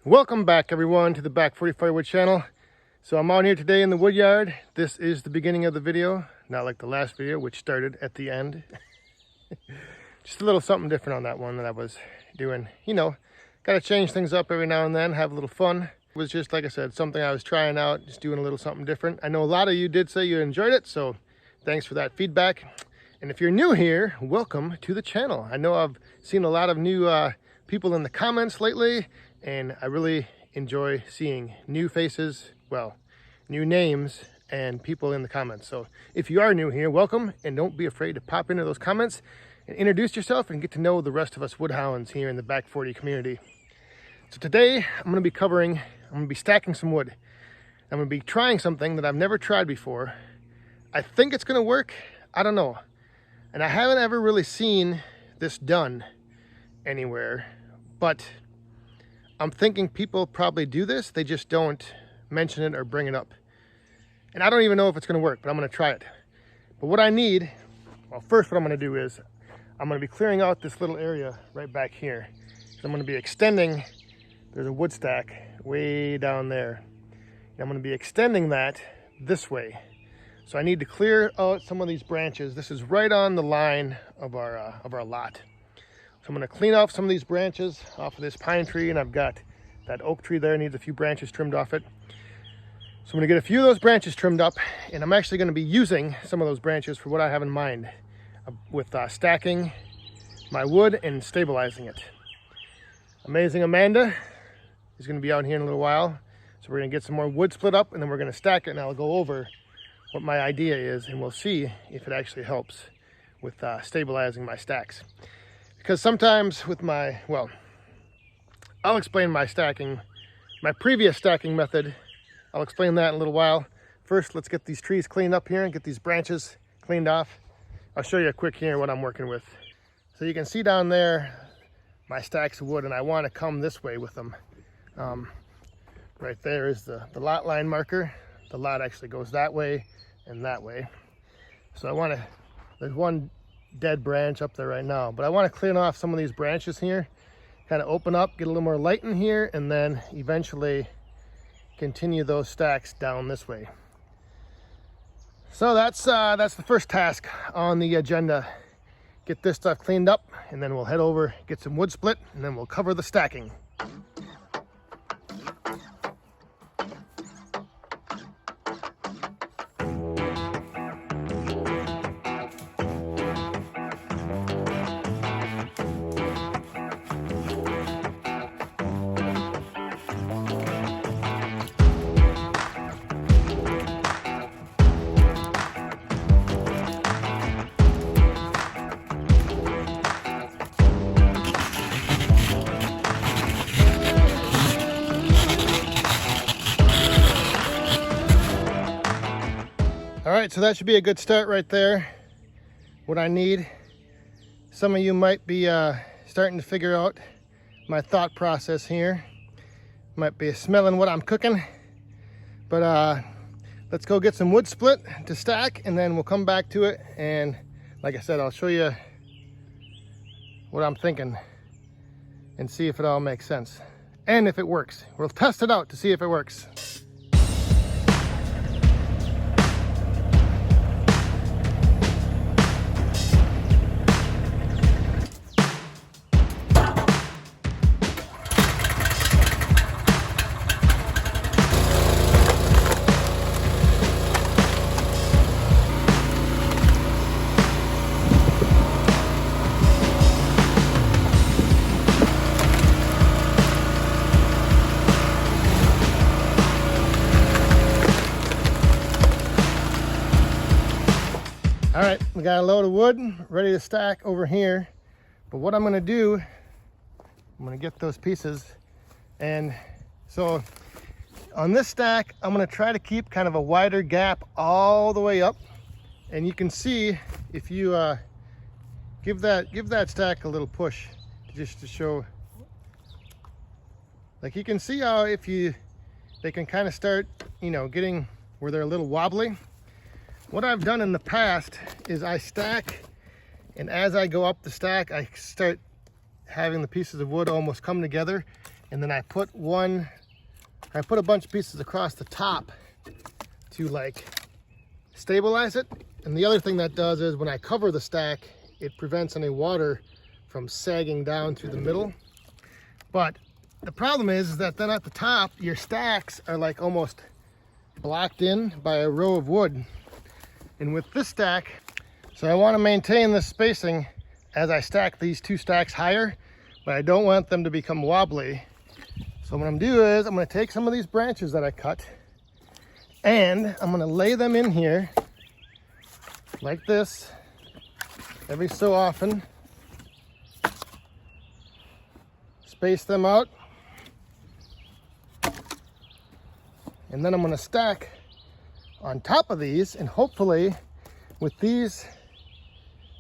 Welcome back everyone to the Back 40 Firewood channel. So I'm out here today in the wood yard. This is the beginning of the video, not like the last video which started at the end. Just a little something different on that one that I was doing. You know, gotta change things up every now and then, have a little fun. It was just, like I said, something I was trying out, just doing a little something different. I know a lot of you did say you enjoyed it, so thanks for that feedback. And if you're new here, welcome to the channel. I know I've seen a lot of new people in the comments lately, and I really enjoy seeing new faces, well, new names and people in the comments. So if you are new here, welcome, and don't be afraid to pop into those comments and introduce yourself and get to know the rest of us woodhounds here in the Back 40 community. So today I'm going to be stacking some wood. I'm going to be trying something that I've never tried before. I think it's going to work. I don't know. And I haven't ever really seen this done anywhere, but I'm thinking people probably do this. They just don't mention it or bring it up. And I don't even know if it's going to work, but I'm going to try it. But what I need, well, first what I'm going to do is I'm going to be clearing out this little area right back here. So I'm going to be extending, there's a wood stack way down there. And I'm going to be extending that this way. So I need to clear out some of these branches. This is right on the line of our lot. So I'm going to clean off some of these branches off of this pine tree, and I've got that oak tree there, needs a few branches trimmed off it. So I'm going to get a few of those branches trimmed up, and I'm actually going to be using some of those branches for what I have in mind with stacking my wood and stabilizing it. Amazing Amanda is going to be out here in a little while. So we're going to get some more wood split up, and then we're going to stack it, and I'll go over what my idea is, and we'll see if it actually helps with stabilizing my stacks. Because sometimes with my, well, I'll explain my previous stacking method. I'll explain that in a little while. First, let's get these trees cleaned up here and get these branches cleaned off. I'll show you quick here what I'm working with. So you can see down there my stacks of wood, and I want to come this way with them. Right there is the lot line marker. The lot actually goes that way and that way. So I want to, there's one dead branch up there right now, but I want to clean off some of these branches here, kind of open up, get a little more light in here, and then eventually continue those stacks down this way. So that's the first task on the agenda. Get this stuff cleaned up, and then we'll head over, get some wood split, and then we'll cover the stacking. All right, so that should be a good start right there. What I need, some of you might be starting to figure out my thought process here. Might be smelling what I'm cooking, but let's go get some wood split to stack, and then we'll come back to it. And like I said, I'll show you what I'm thinking and see if it all makes sense and if it works. We'll test it out to see if it works. All right, we got a load of wood ready to stack over here. But what I'm gonna do, I'm gonna get those pieces. And so on this stack, I'm gonna try to keep kind of a wider gap all the way up. And you can see if you give that stack a little push just to show. Like you can see how they can kind of start, you know, getting where they're a little wobbly. What I've done in the past is I stack, and as I go up the stack, I start having the pieces of wood almost come together, And then I put a bunch of pieces across the top to like stabilize it. And the other thing that does is when I cover the stack, it prevents any water from sagging down through the middle. But the problem is that then at the top, your stacks are like almost blocked in by a row of wood. And with this stack, so I want to maintain this spacing as I stack these two stacks higher, but I don't want them to become wobbly. So what I'm gonna do is I'm gonna take some of these branches that I cut and I'm gonna lay them in here like this every so often. Space them out. And then I'm gonna stack on top of these, and hopefully with these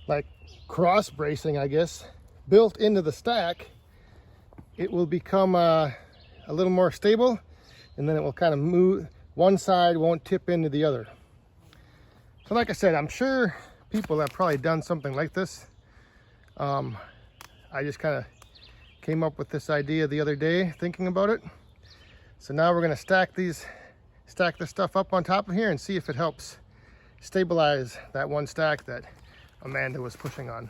like cross bracing, I guess, built into the stack, it will become a little more stable, and then it will kind of move. One side won't tip into the other. So like I said, I'm sure people have probably done something like this. I just kind of came up with this idea the other day thinking about it. So now we're going to stack this stuff up on top of here and see if it helps stabilize that one stack that Amanda was pushing on.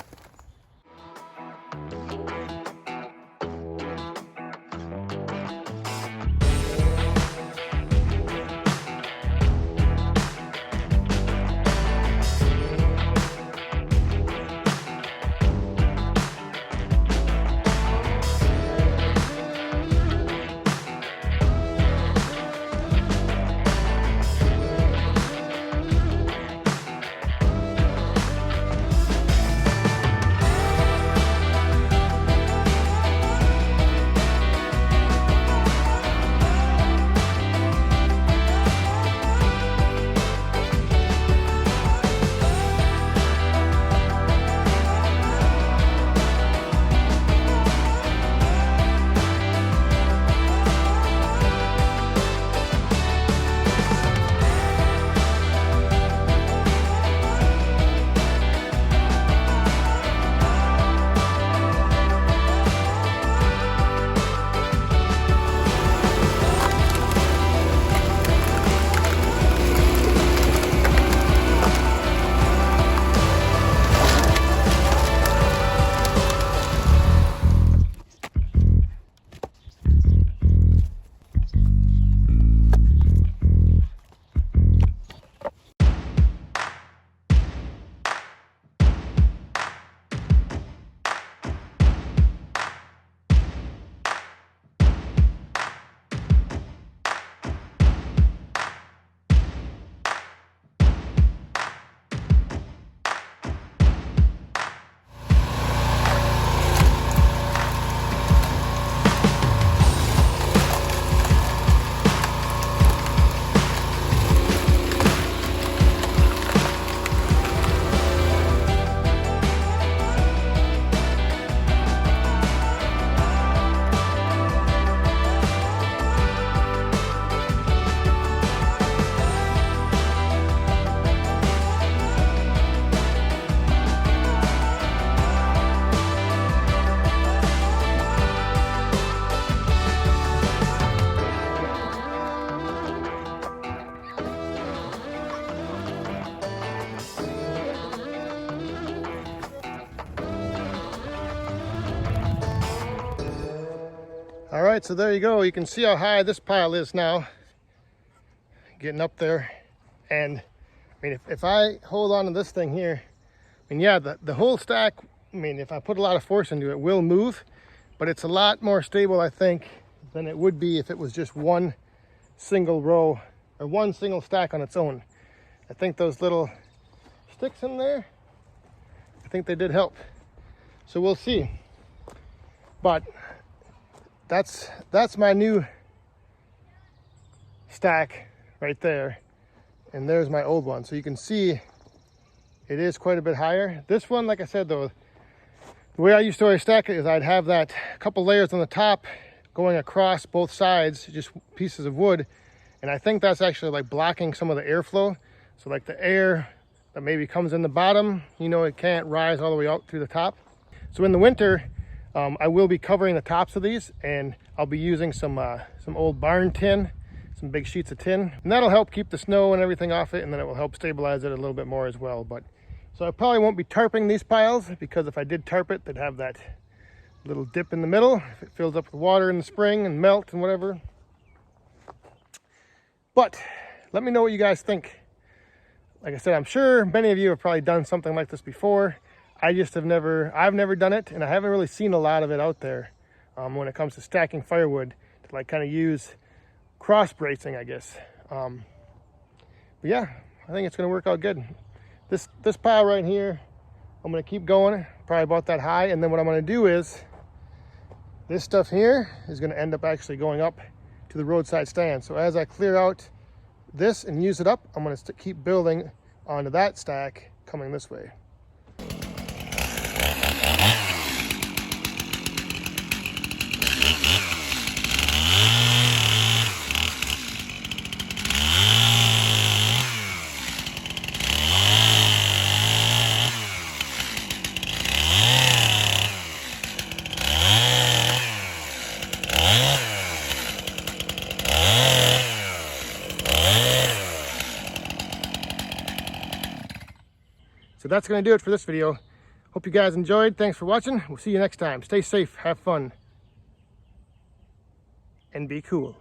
All right, so there you go. You can see how high this pile is now. Getting up there. And I mean, if I hold on to this thing here, I mean, yeah, the whole stack, I mean, if I put a lot of force into it, will move, but it's a lot more stable, I think, than it would be if it was just one single row or one single stack on its own. I think those little sticks in there, I think they did help. So we'll see. But that's my new stack right there, and there's my old one. So you can see it is quite a bit higher. This one, like I said though, the way I used to always stack it is I'd have that couple layers on the top going across both sides, just pieces of wood, and I think that's actually like blocking some of the airflow. So like the air that maybe comes in the bottom, you know, it can't rise all the way out through the top. So in the winter, I will be covering the tops of these, and I'll be using some old barn tin, some big sheets of tin, and that'll help keep the snow and everything off it, and then it will help stabilize it a little bit more as well. But so I probably won't be tarping these piles, because if I did tarp it, they'd have that little dip in the middle if it fills up with water in the spring and melt and whatever. But let me know what you guys think. Like I said, I'm sure many of you have probably done something like this before. I've never done it, and I haven't really seen a lot of it out there when it comes to stacking firewood to like kind of use cross bracing, I guess. But yeah, I think it's gonna work out good. This pile right here, I'm gonna keep going, probably about that high, and then what I'm gonna do is, this stuff here is gonna end up actually going up to the roadside stand. So as I clear out this and use it up, I'm gonna keep building onto that stack coming this way. So that's going to do it for this video. Hope you guys enjoyed. Thanks for watching. We'll see you next time. Stay safe, have fun, and be cool.